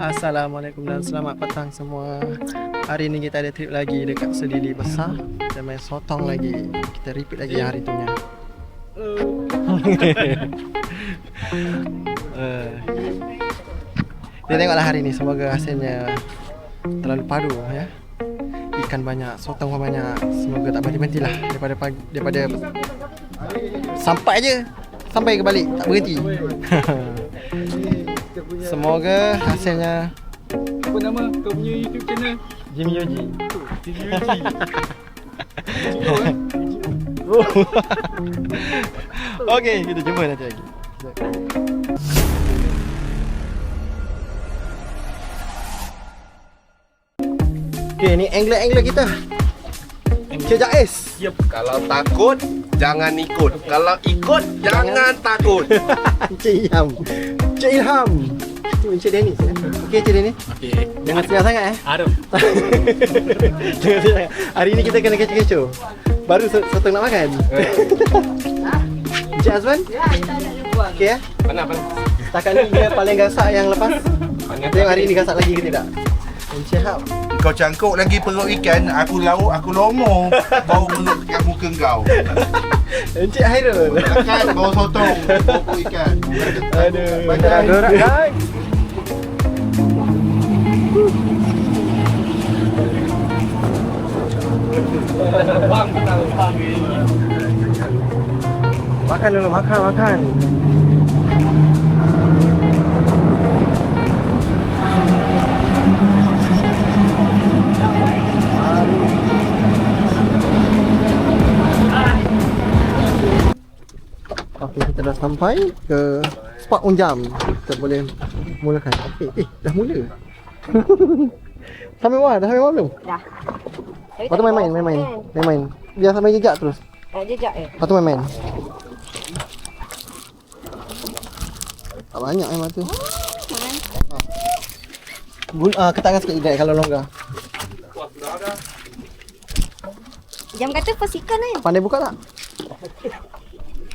Assalamualaikum dan selamat petang semua. Hari ni kita ada trip lagi dekat Sedili Besar. Kita main sotong lagi. Kita repeat lagi yang hari tu nya. Kita tengoklah hari ni, semoga hasilnya terlalu padu ya. Ikan banyak, sotong pun banyak. Semoga tak berhenti-berhenti lah daripada sampai je, sampai ke balik, tak berhenti. Semoga hasilnya. Apa nama kau punya YouTube channel? Jimmy Yoji. Jimmy Yoji. Okey, kita jumpa nanti lagi. Okey, ni angler kita. Encik Jais. Yep. Kalau takut, jangan ikut. Kalau ikut, jangan takut. Encik Ilham. Encik Ilham. Encik Dennis ya. Okey Encik Dennis. Okey. Jangan siap sangat Ada. Jangan siap sangat. Hari ni kita kena kecoh-kecoh. Baru sotong nak makan. Encik Azwan? Ya, kita nak buat. Okey ya. Mana? Setakat ni dia paling gasak yang lepas. Tengok hari ni gasak lagi ke tidak. Encik Hab. Kau cangkuk lagi perut ikan, aku lauk, aku lomo. Bau mulut kat muka kau. Encik Hairul. Tekan bau sotong, bau ikan. Aduh. Badan. Gerak guys. Makan dulu, makan. Okey, kita dah sampai ke spot unjam. Kita boleh mulakan. Okey, dah mula. Sampai mana? Dah sampai mana belum? Dah. Lepas tu main-main. Biar sampai jejak terus. Jejak Lepas tu main-main. Tak banyak memang tu. Ketatkan sikit guys kalau longgar. Jam kata first ikan kan? Pandai buka tak?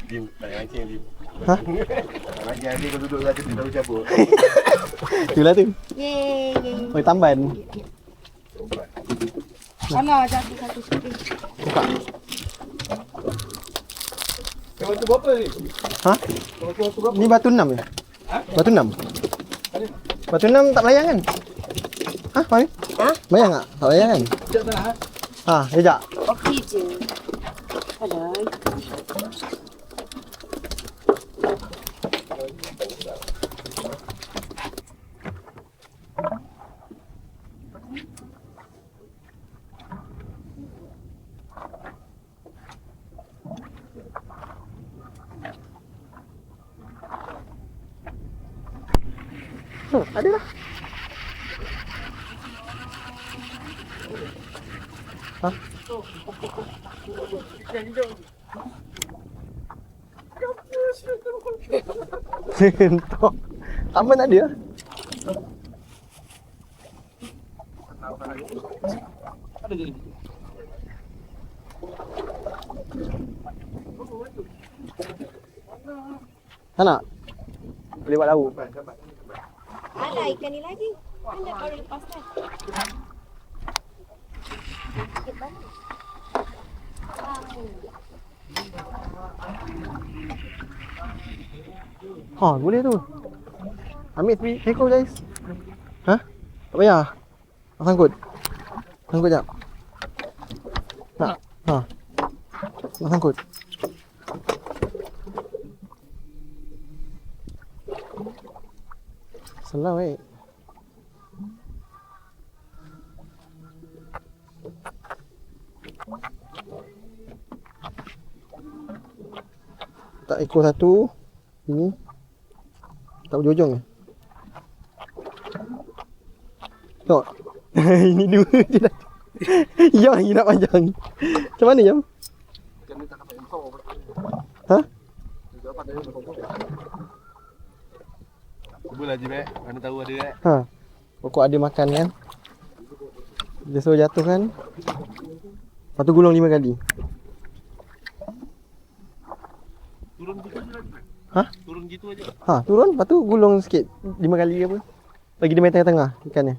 Dim, tak payah mancing Dim. Ha? Tak mancing Dim, kau duduk satu, dia tahu cabut. Itulah tu. Yeay. Oh, tamban. Mana jadi satu sikit. Buka. Kau tu berapa ni? Ha? Ni batu 6 je? Ha? Batu 6? Batu 6 tak melayang kan? Ha? Mami? Ha? Melayang tak? Tak melayang kan? Sekejap tak nak. Ha, jejak. Okey je. Ada. Ada lah. Ha? Sentok. Taman ada. Ada je. Tak nak? Boleh buat lauk. Ada ikan ni lagi. Anda baru lepaskan. Sikit banyak. Ha, boleh tu. Ambil ekor guys. Ha? Tak payah. Sangkut. Sangkut jap. Nak? Ha. Nak sangkut. Selau tak ekor satu. Ini tak berjojong ni. Tengok. Ini dua je dah. Yang lagi nak panjang. Macam mana Jam? Ha? Cubalah Jim mana tahu ada Ha. Pokok ada makan kan. Dia suruh jatuh kan. Lepas tu gulung 5 kali. Turun gitu aja. Ha, turun, lepas tu gulung sikit 5 kali ke apa. Lagi dia main tengah-tengah ikannya.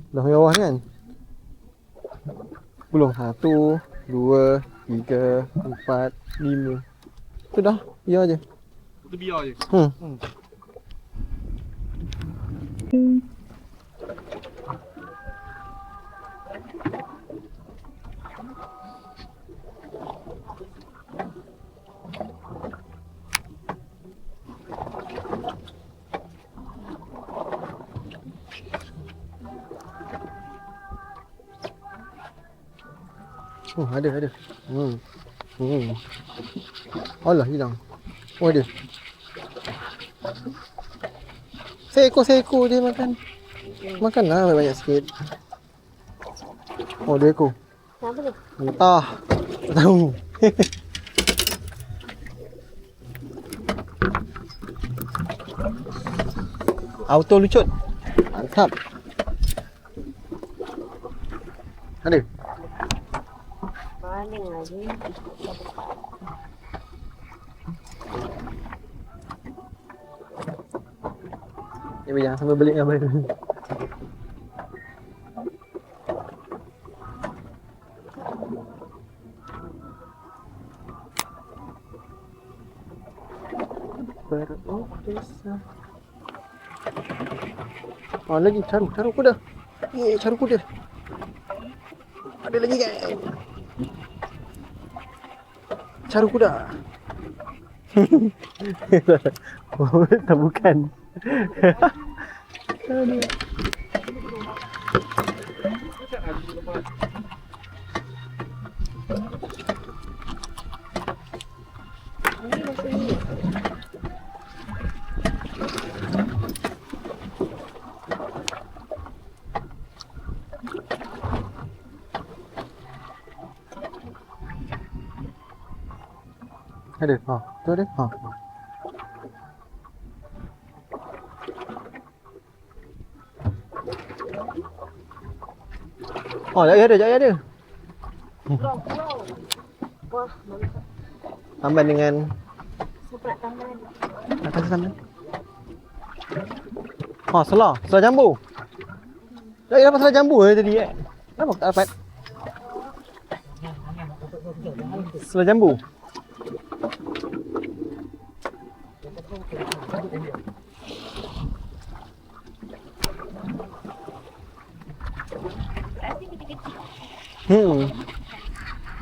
Dah main bawah kan? Belum. 1, 2, 3, 4, 5. Tu dah. Biar je. Kita biar je. Oh, ada. Alah, hilang. Oh, ada. Seekor dia makan. Makanlah banyak sikit. Oh, 2 ekor. Kenapa ni? Entah. Tak tahu. Auto lucut. Mantap. Ada. Paling lagi. Jangan sampai balik dengan baru. Oh, lagi caru kuda. Caru kuda. Ada lagi kan? Caru kuda. Oh, tak bukan. Aduh. Ada. Tu ada. Oh, jaya ada. Wah, mantap. Tambah dengan Seberat tangan. atas sana. Oh, selah jambu. Dah dapat selah jambu tadi Kenapa tak dapat? Selah jambu.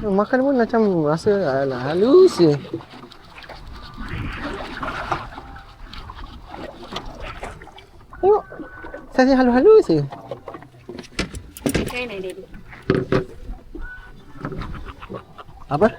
Makan pun macam rasa halus je. Tengok. Saiznya halus-halus je. Kain ada dia. Apa?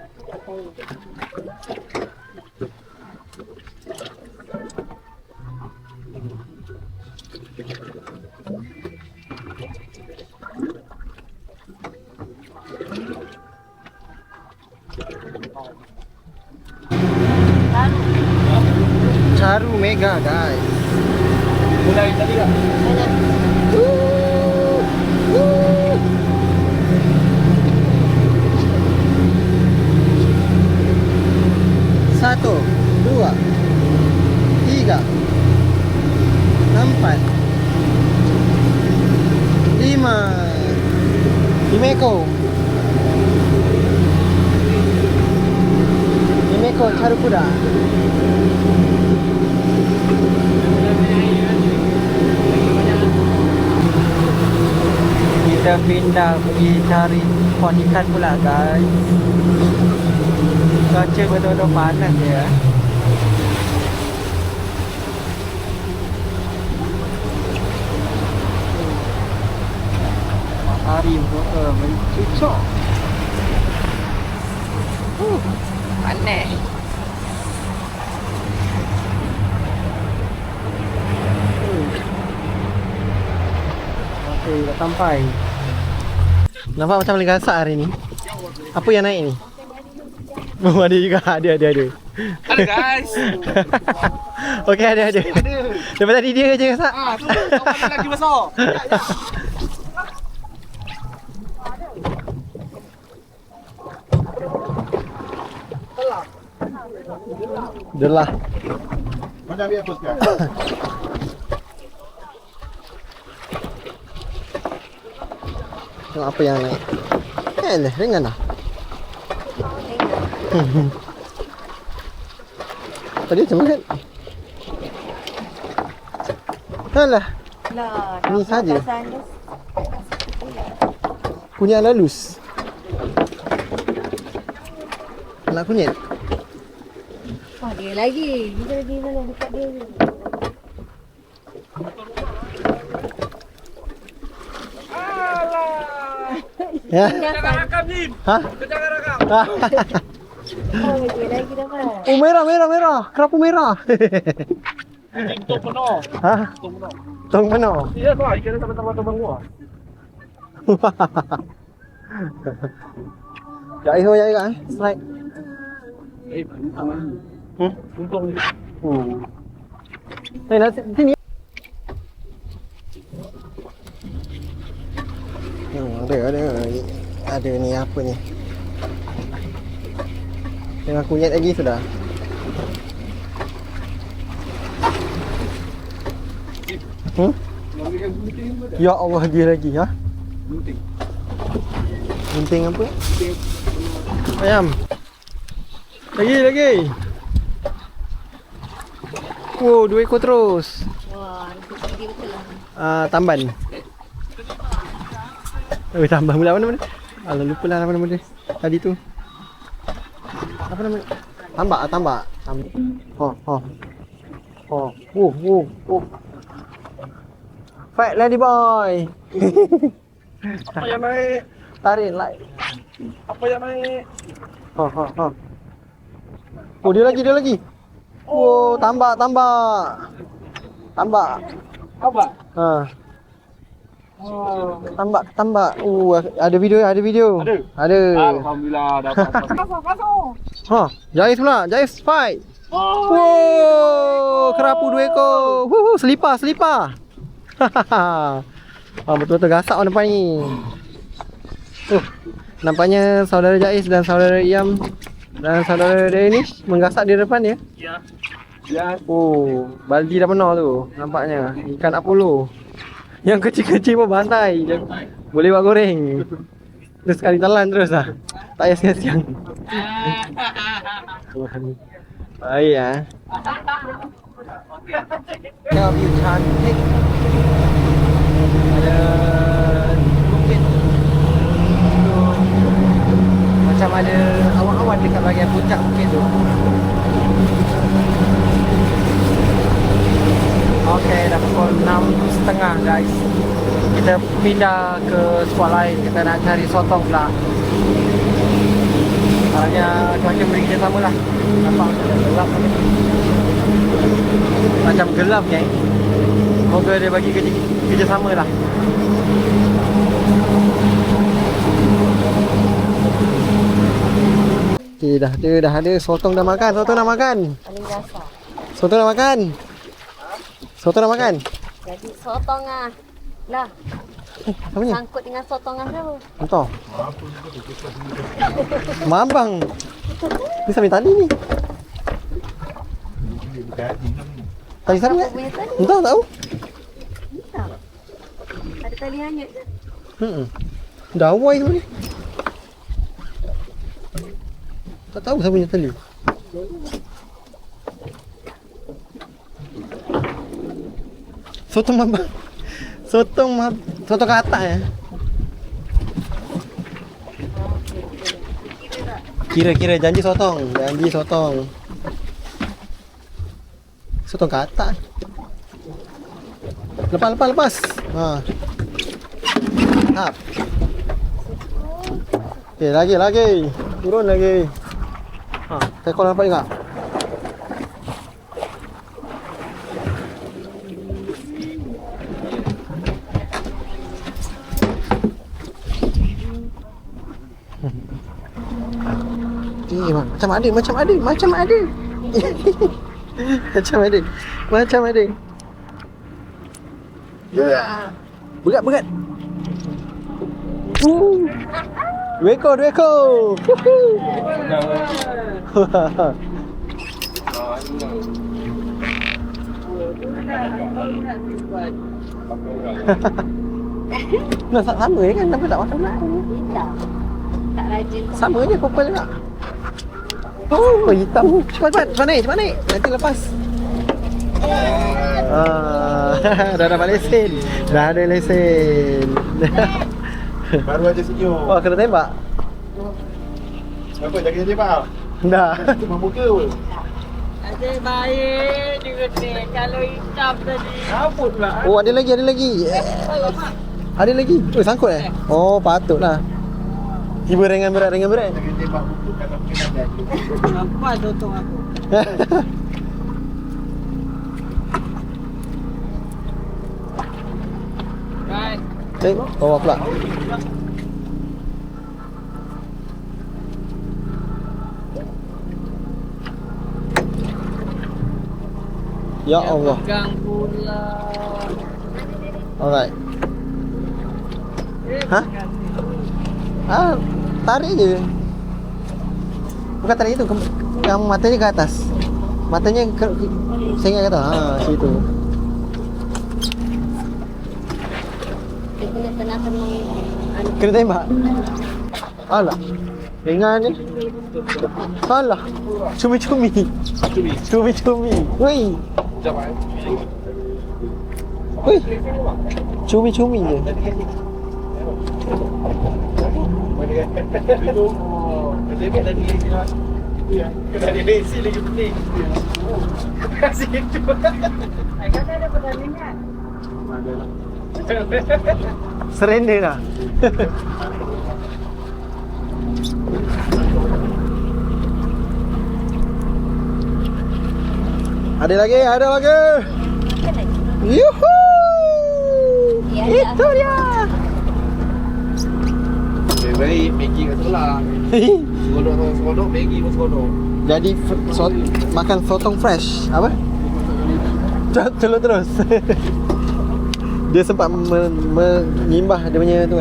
Caru mega guys. Mulai tadi tak? Satu, dua, tiga, empat, lima ekor. 5 ekor caru kuda. Kita pindah pergi cari pohon ikan pula guys. Cuaca betul-betul panas ya. Matahari mencucuk. Panas. Okay, dah sampai. Nampak macam lagi gasak hari ni. Apa yang naik ni? Oh, ada juga. Ada. Ada guys. Okey, ada. Daripada tadi dia je gasak. Tu kawan lagi besar. Dah lah. Macam biar teruskan. Tengok apa yang naik. Ringan lah. Tadi macam mana? Alah, Lah, Ni saja. sana. kunyit halus. Nak kunyit? Oh, dia lagi. Dia lagi mana dekat dia. Ya. Jangan rakam ni. Ha? Jangan rakam. Oh, dia lagi dapat. Oh, merah. Kerapu merah. Tok penuh. Ha? Tok penuh. Tong mana? Ya, kau ikan sama-sama terbang gua. Jai ho jai kan? Strike. Untung ni. Nak sini. Ada ni apa ni? Dengan kunyit lagi sudah. Ya Allah, dia lagi ha? Gunting apa? Ayam. Lagi. Oh, 2 ekor terus. Wah, dia betul lah. Tamban. Tambah mula mana? Alah, lupa lah nama dia. Tadi tu. Apa nama? Tambak. Fight lady boy. Apa yang naik? Tarik like. Apa yang naik? Oh, dia lagi. Oh, tambak. Apa? Tambak. Ada video. Ada? Ada. Alhamdulillah dapat. Masuk. Jais pula. Jais fight. Wow, kerapu 2 ekor. Selipar. Betul-betul gasak orang depan ni. Nampaknya saudara Jais dan saudara Iam dan saudara Danish menggasak di depan dia. Ya. Oh, baldi dah penuh tu nampaknya. Ikan Apollo. Yang kecil-kecil pun bantai. Boleh buat goreng. Terus sekali telan terus lah. Tak payah siang-siang. Baik ya. Tengok view cantik. Ada bukit. Macam ada awan-awan dekat bahagian puncak bukit tu. Okey, dah pukul 6.30 guys. Kita pindah ke spot lain. Kita nak cari sotong pula. Harapnya cuaca beri kita sama lah. Nampak macam gelap ni. Macam gelap ni. Semoga dia bagi kerjasama lah. Okay, dah ada. Sotong dah makan. Paling rasa. Sotong dah makan. Jadi sotong ah. Lah, Apa ni? sangkut dengan sotong ah tu. Entah. Mambang. Ni sambil tali ni. Tali sana Apa tak? punya tali? Entah, tahu. Tak. Ada tali hanyut je. Dah awai semua ni. Tak tahu siapa punya tali. Sotong mambang. Sotong ke atas ya. Kira janji sotong. Sotong ke atas. Lepas. Up. Okay, lagi. Turun lagi. Tekol nampak juga. Macam ada. Macam ada. Berat. 2 ekor. Nah, sama je kan, tapi tak makan pula. Tak. Tak rajin. Sama je purple juga. Oh, hitam. Cepat naik. Nanti lepas. Dah dapat lesen. Dah ada lesen. Baru aja senyum. Wah, kena tembak. Apa jaga tembak? Dah. Cuma muka pun. Ada baik juga ni. Kalau hitam tadi. Kabut pula. Oh, ada lagi. Ada lagi. Oh, sangkut Oh, patutlah. Tiba ringan berat. Jaga tembak muka kalau kena dah. Apa sotong aku? Right. Bawa pula. Ya Allah. Pegang pula. Alright. Hah? Tarik je. Bukan tarik itu, yang matanya ke atas. Matanya saya ingat kata, situ. Dia kena tenang. Kena tembak. Alah. Ringan ni. Alah. Cumi-cumi. Woi. Woi. Cumi-cumi je. Tembak tadi kena ada lesi lagi penting. Kasih itu. Kan ada pertandingan. Surrender dah. Ada lagi. Yuhu! Ya, Itu dia. Baik, Maggi kat sekolah. Seronok, Maggi pun seronok. Jadi makan sotong fresh. Apa? Celuk terus. Dia sempat menyimbah dia punya tu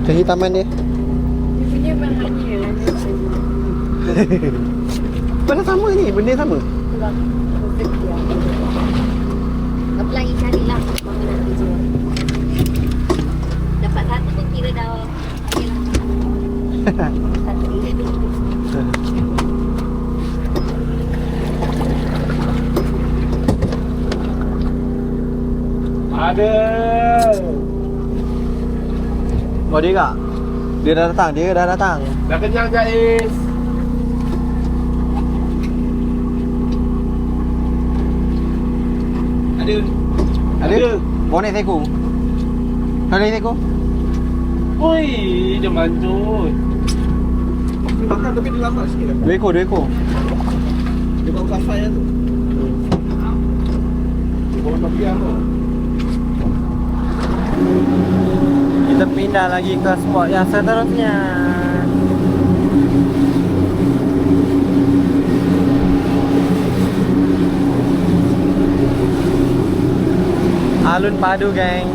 kehitaman dia. Dia punya bahannya. Benda sama ni, benda sama. Apa lagi carilah. Mama nak kerja. Dapat satu pun kira dah. Satu dia. Ada. Oh dia tak? Dia dah datang. Dah kenyang Jais. Ada? Bawa naik teko. Kau naik teko? Oi, dia mancut. Makan tapi dia lambat sikit lah. 2 ekor. Dia bawa kasai lah tu. Dia bawa topian tu. Kita pindah lagi ke spot yang seterusnya. Alun Padu, geng.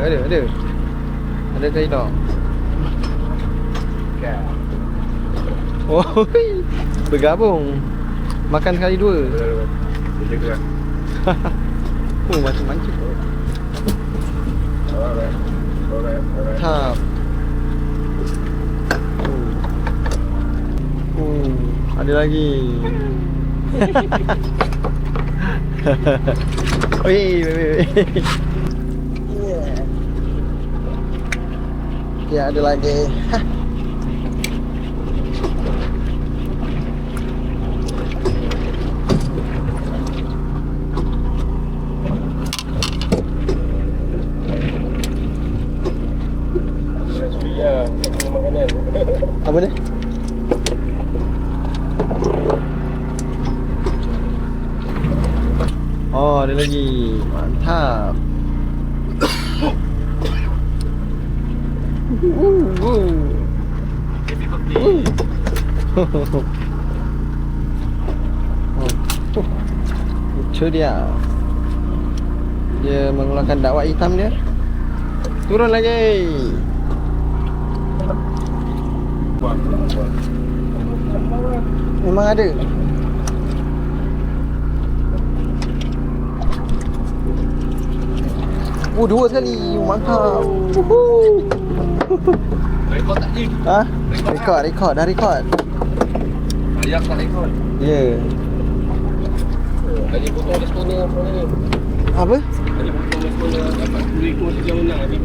Ada. Ada tailor. Oh, bergabung. Makan sekali 2. Dia jaga. Oh, macam mancing tu. Alright. Tap. Ada lagi. Wei. Ya, ada lagi. Apa ni? Oh, ada lagi. Mantap. Happy birthday. Itu dia. Dia mengeluarkan dakwah hitam dia. Turun lagi. Memang ada. Oh, dua sekali. Mantap. Rekod tak ni? Ha? Rekod. Dah rekod. Ayah tak rekod. Ya. Tadi potong dia sekolah ni. Apa? Tadi potong dia sekolah dapat 10 ekor sejauh menang ni.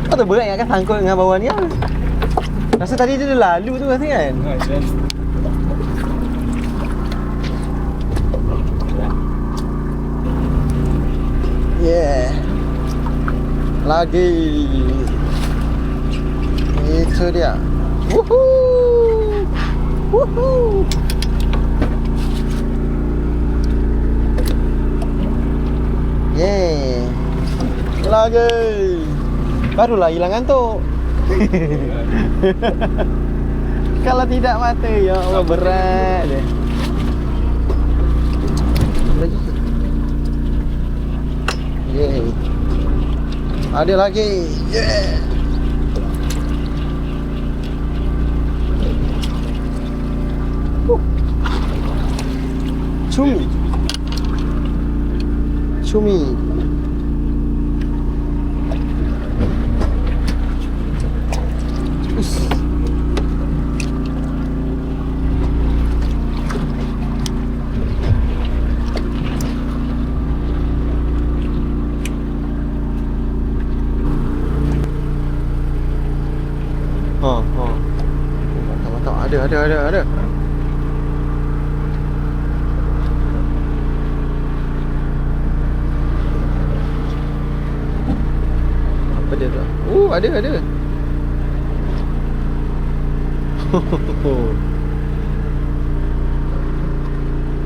Kau tu berat kan sangkut dengan bawah ni. Rasa tadi dia dah lalu tu rasa kan? Ha, dan Yeah. Lagi. Itu dia. Woohoo. Woohoo. Yeah. Lagi. Barulah hilang ngantuk. Kalau tidak mata, ya Allah, berat dia. Lagi. Yeah. Ada lagi. Yeah. Cumi. Us. Mantap. Ada. Apa dia tu? Ada.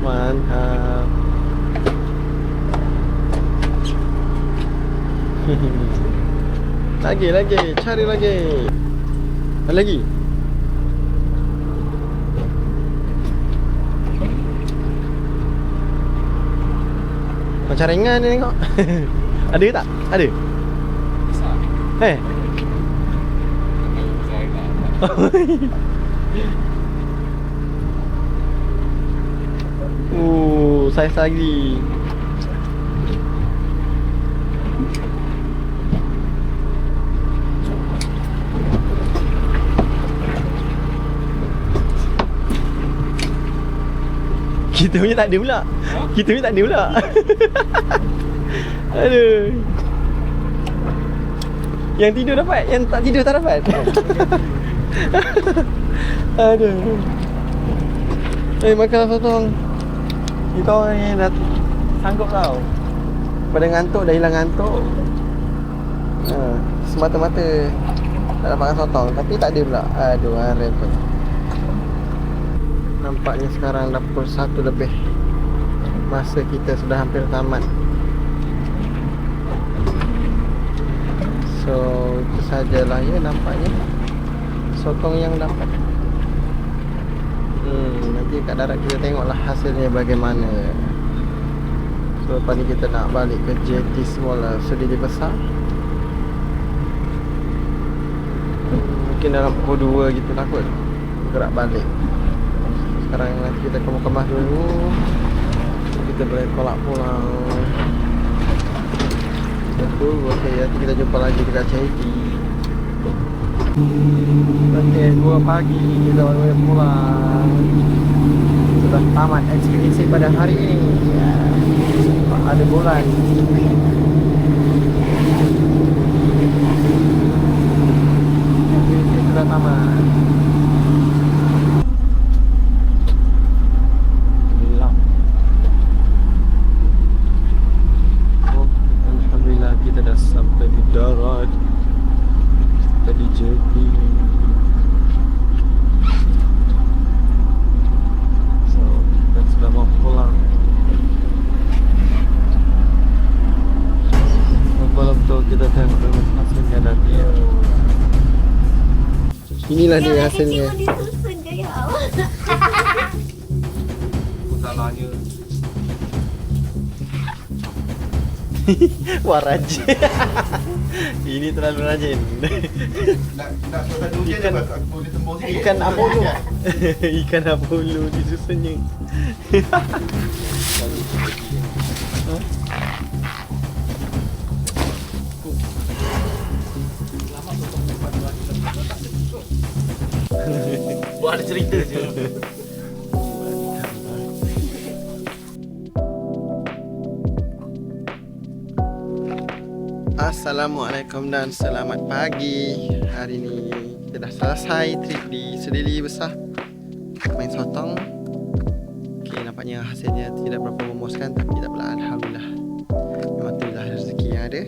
Mantap. Lagi, cari lagi. Ada lagi. Macam ringan ni tengok. Ada tak? Ada. Eh. Saiz lagi. Kita punya tak ada pula. Aduh. Yang tidur dapat, yang tak tidur tak dapat. Aduh. Makanlah sotong. Kita orang ni dah sanggup tau. Pada ngantuk, dah hilang ngantuk. Semata-mata tak dapat makan sotong. Tapi tak ada pula. Aduh, repot. Nampaknya sekarang dah pukul 1 lebih. Masa kita sudah hampir tamat. So, itu sajalah ya nampaknya sotong yang dapat. Nanti kat darat kita tengoklah hasilnya bagaimana. So, lepas ni kita nak balik ke JT semula Sudiri Besar. Mungkin dalam pukul 2 gitu takut gerak balik. Sekarang nanti kita kemas dulu. Kita boleh tolak pulang. Betul, okey, nanti kita jumpa lagi dekat JT. Okey, 2 pagi kita boleh pulang. Sudah tamat ekspedisi pada hari ini. Ada bulan. Ekspedisi sudah tamat. Kita dah sampai di darat. Tadi JT. So, kita sudah mau pulang. Belum tu Inilah dia Yang hasilnya. kecil pun disusun je ya Allah. Salahnya. Wah rajin. Ini terlalu rajin. Nak satu hujan je aku boleh tembus sikit. Ikan Apollo. Ikan Apollo disusunnya. Buat ada cerita je. Assalamualaikum dan selamat pagi. Hari ni kita dah selesai trip di Sedili Besar, main sotong. Okay, nampaknya hasilnya tidak berapa memuaskan, tapi tak apalah, alhamdulillah. Memang itulah rezeki yang ada.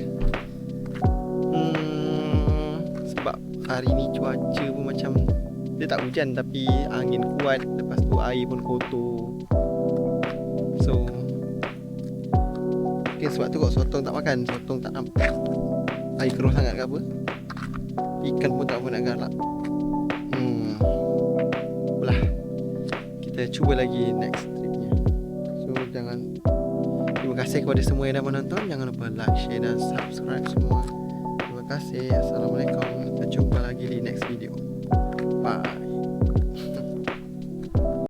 Sebab hari ni cuaca pun macam dia tak hujan tapi angin kuat, lepas tu air pun kotor. So mungkin sebab tu kot sotong tak makan. Sotong tak nampak air keruh sangat ke apa. Ikan pun tak apa nak galak. Belah, kita cuba lagi next tripnya. So jangan, terima kasih kepada semua yang dah menonton. Jangan lupa like, share dan subscribe semua. Terima kasih. Assalamualaikum. Kita jumpa lagi di next video. Bye.